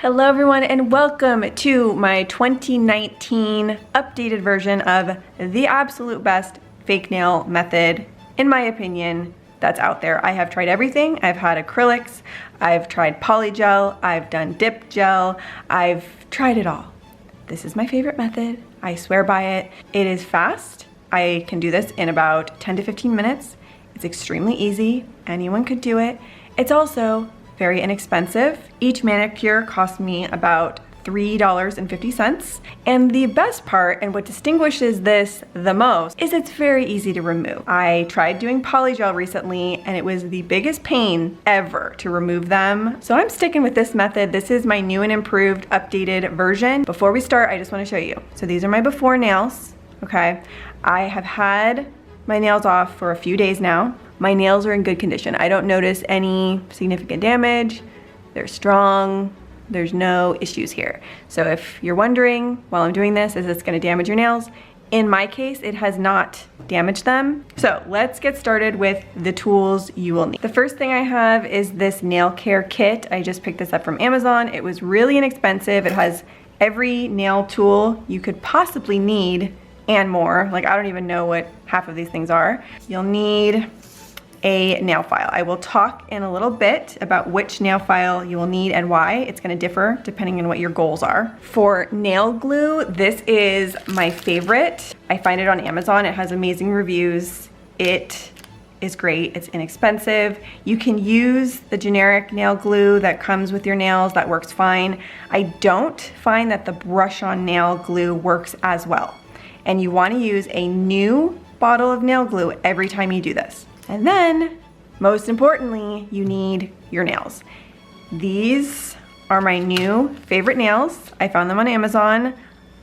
Hello everyone and welcome to my 2019 updated version of the absolute best fake nail method, in my opinion, that's out there. I have tried everything. I've had acrylics, I've tried polygel, I've done dip gel, I've tried it all. This is my favorite method. I swear by it. It is fast. I can do this in about 10 to 15 minutes. It's extremely easy. Anyone could do it. It's also very inexpensive. Each manicure cost me about $3.50. And the best part, and what distinguishes this the most, is it's very easy to remove. I tried doing polygel recently and it was the biggest pain ever to remove them. So I'm sticking with this method. This is my new and improved updated version. Before we start, I just want to show you. So these are my before nails, okay? I have had my nails off for a few days now. My nails are in good condition. I don't notice any significant damage. They're strong. There's no issues here. So if you're wondering while I'm doing this, is this gonna damage your nails? In my case, it has not damaged them. So let's get started with the tools you will need. The first thing I have is this nail care kit. I just picked this up from Amazon. It was really inexpensive. It has every nail tool you could possibly need and more. Like, I don't even know what half of these things are. You'll need a nail file. I will talk in a little bit about which nail file you will need and why. It's going to differ depending on what your goals are. For nail glue, this is my favorite. I find it on Amazon. It has amazing reviews. It is great. It's inexpensive. You can use the generic nail glue that comes with your nails. That works fine. I don't find that the brush-on nail glue works as well. And you want to use a new bottle of nail glue every time you do this. And then, most importantly, you need your nails. These are my new favorite nails. I found them on Amazon.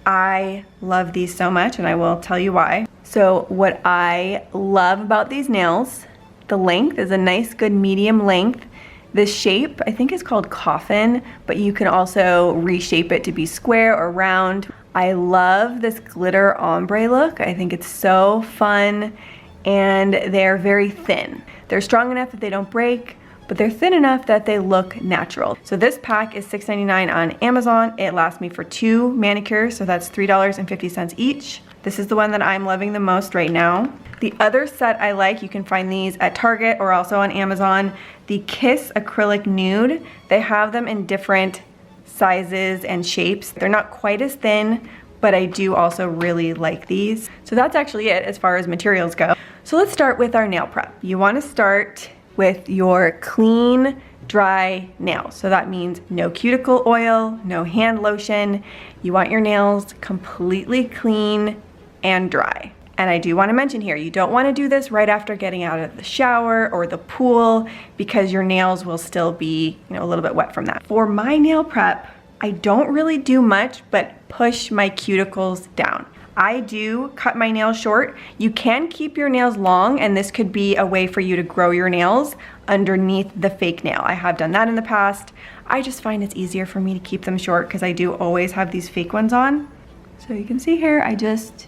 I love these so much, and I will tell you why. So what I love about these nails, the length is a nice, good medium length. This shape, I think, is called coffin, but you can also reshape it to be square or round. I love this glitter ombre look. I think it's so fun. And they're very thin. They're strong enough that they don't break, but they're thin enough that they look natural. So this pack is $6.99 on Amazon. It lasts me for 2 manicures, so that's $3.50 each. This is the one that I'm loving the most right now. The other set I like, you can find these at Target or also on Amazon, the Kiss Acrylic Nude. They have them in different sizes and shapes. They're not quite as thin, but I do also really like these. So that's actually it as far as materials go. So let's start with our nail prep. You want to start with your clean, dry nails. So that means no cuticle oil, no hand lotion. You want your nails completely clean and dry. And I do want to mention here, you don't want to do this right after getting out of the shower or the pool because your nails will still be, a little bit wet from that. For my nail prep, I don't really do much but push my cuticles down. I do cut my nails short. You can keep your nails long, and this could be a way for you to grow your nails underneath the fake nail. I have done that in the past. I just find it's easier for me to keep them short because I do always have these fake ones on. So you can see here, I just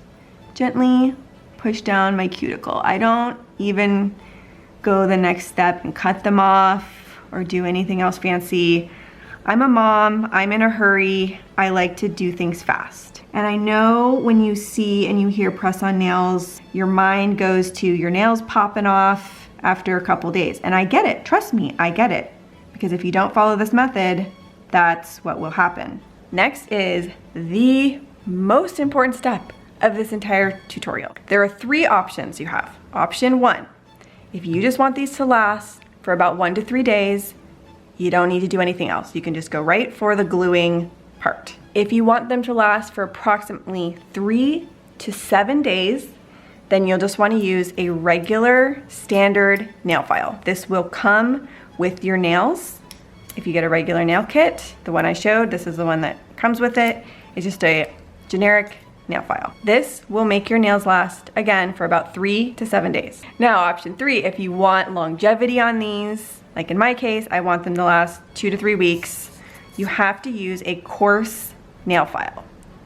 gently push down my cuticle. I don't even go the next step and cut them off or do anything else fancy. I'm a mom, I'm in a hurry, I like to do things fast. And I know when you see and you hear press on nails, your mind goes to your nails popping off after a couple days. And I get it, trust me, I get it. Because if you don't follow this method, that's what will happen. Next is the most important step of this entire tutorial. There are 3 options you have. Option 1, if you just want these to last for about 1 to 3 days, you don't need to do anything else. You can just go right for the gluing part. If you want them to last for approximately 3 to 7 days, then you'll just want to use a regular standard nail file. This will come with your nails. If you get a regular nail kit, the one I showed, this is the one that comes with it. It's just a generic nail file. This will make your nails last, again, for about 3 to 7 days. Now, option 3, if you want longevity on these, like in my case, I want them to last 2 to 3 weeks, you have to use a coarse nail file.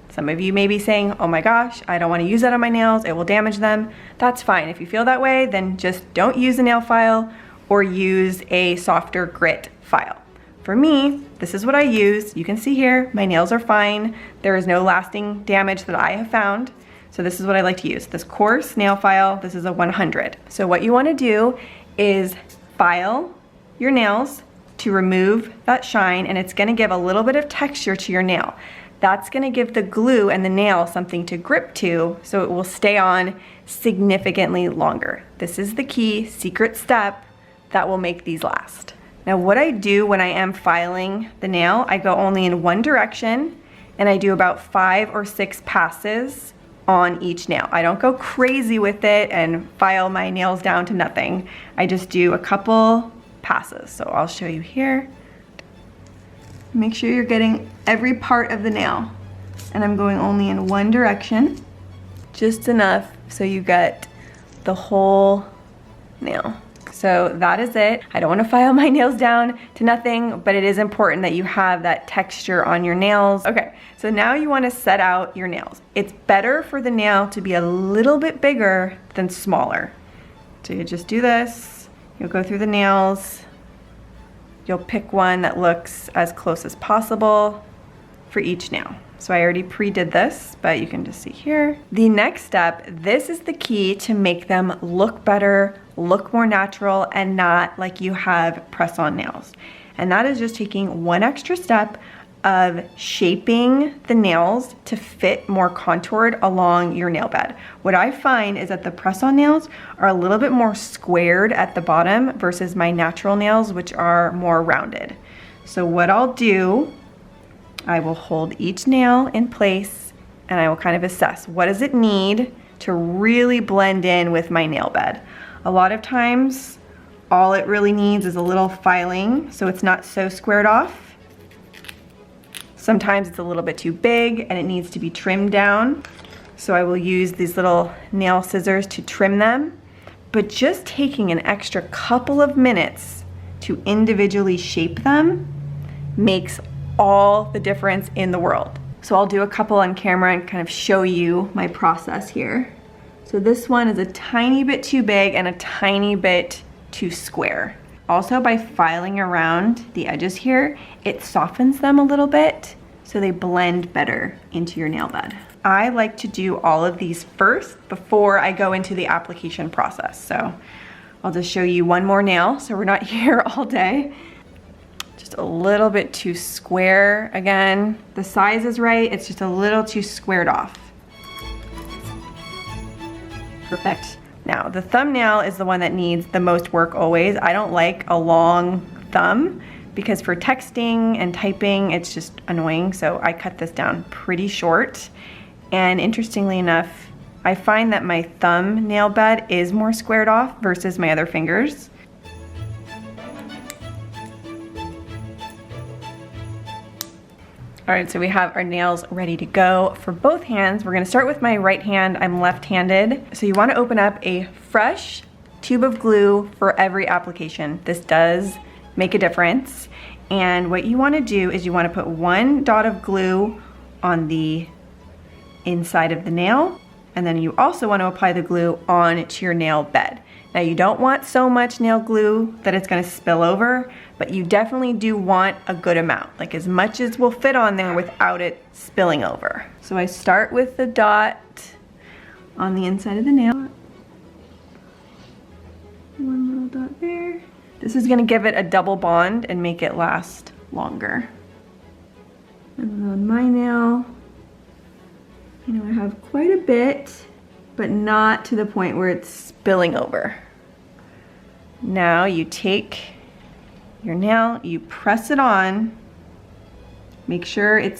Some of you may be saying, oh my gosh, I don't want to use that on my nails, it will damage them. That's fine. If you feel that way, then just don't use a nail file or use a softer grit file. For me, This is what I use. You can see here, my nails are fine. There is no lasting damage that I have found. So this is what I like to use. This coarse nail file, this is a 100. So what you wanna do is file your nails to remove that shine, and it's gonna give a little bit of texture to your nail. That's gonna give the glue and the nail something to grip to so it will stay on significantly longer. This is the key secret step that will make these last. Now what I do when I am filing the nail, I go only in one direction and I do about 5 or 6 passes on each nail. I don't go crazy with it and file my nails down to nothing. I just do a couple passes. So I'll show you here. Make sure you're getting every part of the nail. And I'm going only in one direction, just enough so you get the whole nail. So that is it. I don't want to file my nails down to nothing, but it is important that you have that texture on your nails. Okay, so now you want to set out your nails. It's better for the nail to be a little bit bigger than smaller. So you just do this. You'll go through the nails. You'll pick one that looks as close as possible for each nail. So I already pre-did this, but you can just see here. The next step, this is the key to make them look better, look more natural, and not like you have press-on nails. And that is just taking one extra step of shaping the nails to fit more contoured along your nail bed. What I find is that the press-on nails are a little bit more squared at the bottom versus my natural nails, which are more rounded. So what I'll do, I will hold each nail in place and I will kind of assess what does it need to really blend in with my nail bed. A lot of times, all it really needs is a little filing so it's not so squared off. Sometimes it's a little bit too big and it needs to be trimmed down. So I will use these little nail scissors to trim them. But just taking an extra couple of minutes to individually shape them makes all the difference in the world. So I'll do a couple on camera and kind of show you my process here. So this one is a tiny bit too big and a tiny bit too square. Also, by filing around the edges here, it softens them a little bit so they blend better into your nail bed. I like to do all of these first before I go into the application process. So I'll just show you one more nail so we're not here all day. Just a little bit too square again. The size is right, it's just a little too squared off. Perfect. Now, the thumbnail is the one that needs the most work always. I don't like a long thumb because for texting and typing, it's just annoying. So I cut this down pretty short. And interestingly enough, I find that my thumb nail bed is more squared off versus my other fingers. All right, so we have our nails ready to go for both hands. We're gonna start with my right hand. I'm left-handed. So you wanna open up a fresh tube of glue for every application. This does make a difference. And what you wanna do is you wanna put one dot of glue on the inside of the nail, and then you also wanna apply the glue onto your nail bed. Now you don't want so much nail glue that it's gonna spill over, but you definitely do want a good amount, like as much as will fit on there without it spilling over. So I start with the dot on the inside of the nail. One little dot there. This is gonna give it a double bond and make it last longer. And then on my nail, you know, I have quite a bit, but not to the point where it's spilling over. Now you take your nail, you press it on, make sure you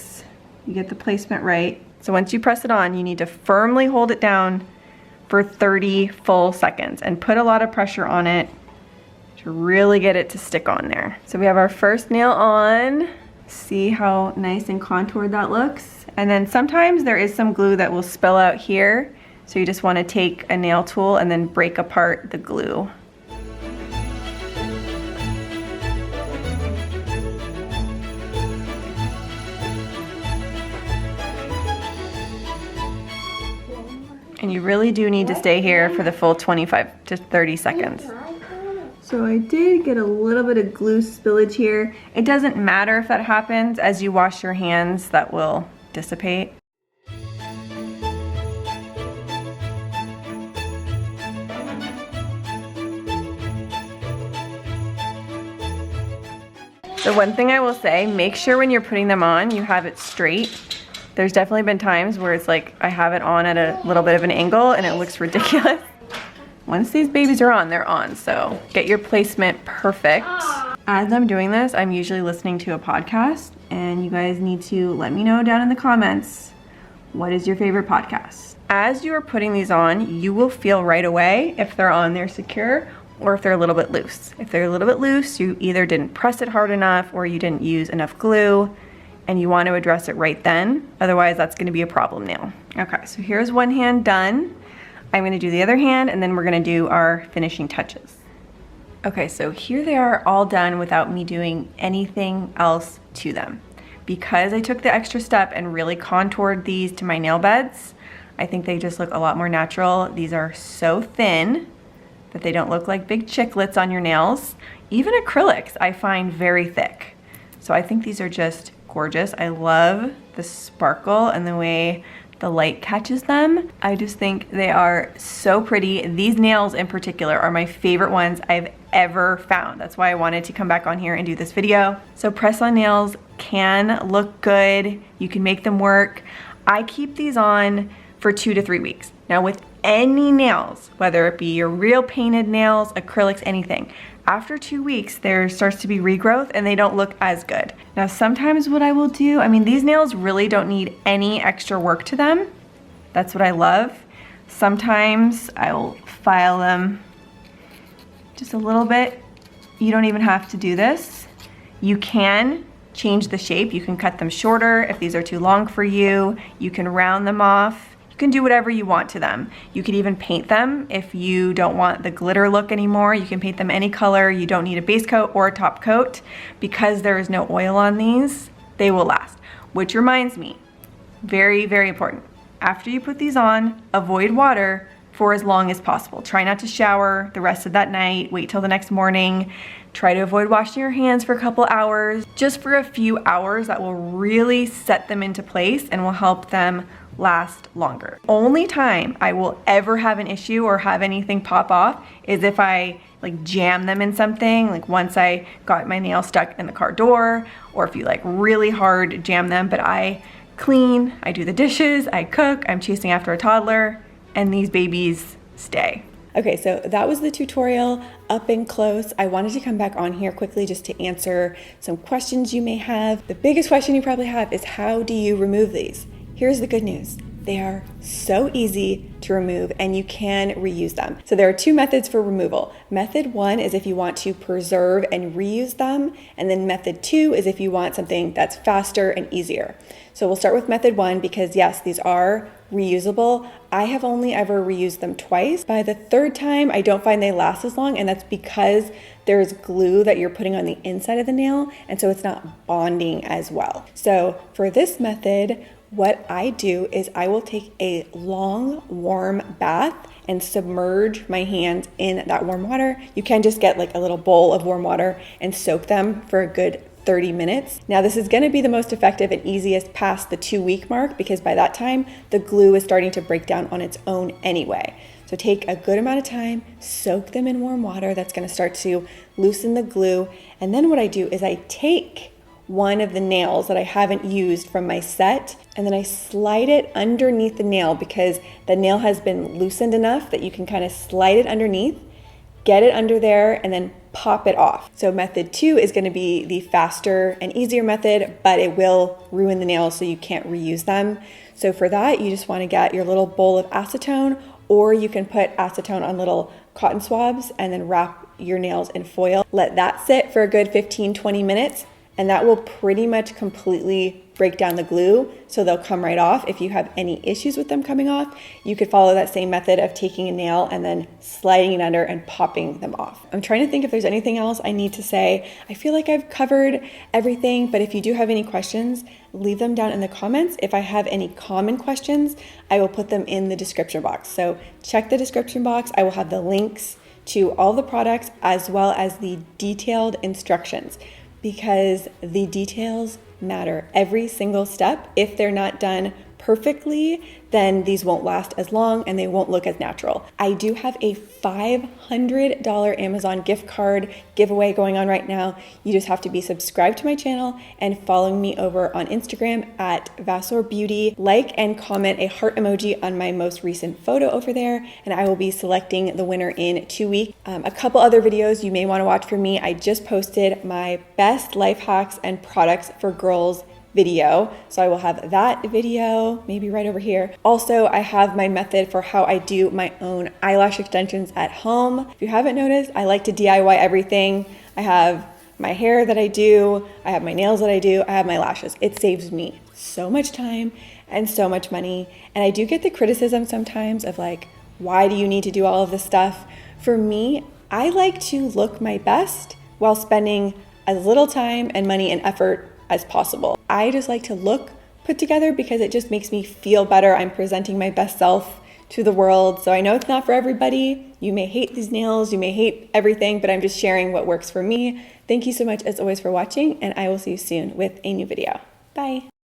get the placement right. So once you press it on, you need to firmly hold it down for 30 full seconds and put a lot of pressure on it to really get it to stick on there. So we have our first nail on. See how nice and contoured that looks? And then sometimes there is some glue that will spill out here. So you just want to take a nail tool and then break apart the glue. And you really do need to stay here for the full 25 to 30 seconds. So I did get a little bit of glue spillage here. It doesn't matter if that happens. As you wash your hands, that will dissipate. So one thing I will say, make sure when you're putting them on, you have it straight. There's definitely been times where it's like I have it on at a little bit of an angle and it looks ridiculous. Once these babies are on, they're on, so get your placement perfect. As I'm doing this, I'm usually listening to a podcast, and you guys need to let me know down in the comments, what is your favorite podcast? As you are putting these on, you will feel right away if they're on there secure or if they're a little bit loose. If they're a little bit loose, you either didn't press it hard enough or you didn't use enough glue, and you want to address it right then. Otherwise, that's going to be a problem nail. Okay, so here's one hand done. I'm going to do the other hand, and then we're going to do our finishing touches. Okay, so here they are all done without me doing anything else to them. Because I took the extra step and really contoured these to my nail beds, I think they just look a lot more natural. These are so thin that they don't look like big chiclets on your nails. Even acrylics I find very thick. So I think these are just gorgeous. I love the sparkle and the way the light catches them. I just think they are so pretty. These nails in particular are my favorite ones I've ever found. That's why I wanted to come back on here and do this video. So press-on nails can look good. You can make them work. I keep these on for 2 to 3 weeks. Now with any nails, whether it be your real painted nails, acrylics, anything, after 2 weeks, there starts to be regrowth and they don't look as good. Now, sometimes what I will do, I mean, these nails really don't need any extra work to them. That's what I love. Sometimes I will file them just a little bit. You don't even have to do this. You can change the shape. You can cut them shorter if these are too long for you. You can round them off. You can do whatever you want to them. You could even paint them if you don't want the glitter look anymore. You can paint them any color. You don't need a base coat or a top coat. Because there is no oil on these, they will last. Which reminds me, very, very important. After you put these on, avoid water for as long as possible. Try not to shower the rest of that night. Wait till the next morning. Try to avoid washing your hands for a couple hours. Just for a few hours, that will really set them into place and will help them last longer. Only time I will ever have an issue or have anything pop off is if I like jam them in something, like once I got my nail stuck in the car door, or if you like really hard jam them. But I clean, I do the dishes, I cook, I'm chasing after a toddler, and these babies stay. Okay, so that was the tutorial up and close. I wanted to come back on here quickly just to answer some questions you may have. The biggest question you probably have is, how do you remove these? Here's the good news. They are so easy to remove and you can reuse them. So there are 2 methods for removal. Method 1 is if you want to preserve and reuse them. And then method 2 is if you want something that's faster and easier. So we'll start with method 1 because yes, these are reusable. I have only ever reused them twice. By the 3rd time, I don't find they last as long, and that's because there's glue that you're putting on the inside of the nail, and so it's not bonding as well. So for this method, what I do is I will take a long, warm bath and submerge my hands in that warm water. You can just get like a little bowl of warm water and soak them for a good 30 minutes. Now this is going to be the most effective and easiest past the 2-week mark because by that time the glue is starting to break down on its own anyway. So take a good amount of time, soak them in warm water. That's going to start to loosen the glue. And then what I do is I take one of the nails that I haven't used from my set, and then I slide it underneath the nail because the nail has been loosened enough that you can kind of slide it underneath, get it under there, and then pop it off. So method 2 is going to be the faster and easier method, but it will ruin the nails so you can't reuse them. So for that, you just want to get your little bowl of acetone, or you can put acetone on little cotton swabs and then wrap your nails in foil. Let that sit for a good 15-20 minutes. And that will pretty much completely break down the glue, so they'll come right off. If you have any issues with them coming off, you could follow that same method of taking a nail and then sliding it under and popping them off. I'm trying to think if there's anything else I need to say. I feel like I've covered everything, but if you do have any questions, leave them down in the comments. If I have any common questions, I will put them in the description box. So check the description box. I will have the links to all the products as well as the detailed instructions, because the details matter. Every single step, if they're not done perfectly, then these won't last as long and they won't look as natural. I do have a $500 Amazon gift card giveaway going on right now. You just have to be subscribed to my channel and following me over on Instagram at Vassor Beauty. Like and comment a heart emoji on my most recent photo over there, and I will be selecting the winner in 2 weeks. A couple other videos you may want to watch from me. I just posted my best life hacks and products for girls video, so I will have that video maybe right over here. Also, I have my method for how I do my own eyelash extensions at home. If you haven't noticed, I like to DIY everything. I have my hair that I do, I have my nails that I do, I have my lashes. It saves me so much time and so much money. And I do get the criticism sometimes of like, why do you need to do all of this stuff? For me, I like to look my best while spending as little time and money and effort as possible. I just like to look put together because it just makes me feel better. I'm presenting my best self to the world. So I know it's not for everybody. You may hate these nails, you may hate everything, but I'm just sharing what works for me. Thank you so much as always for watching, and I will see you soon with a new video. Bye.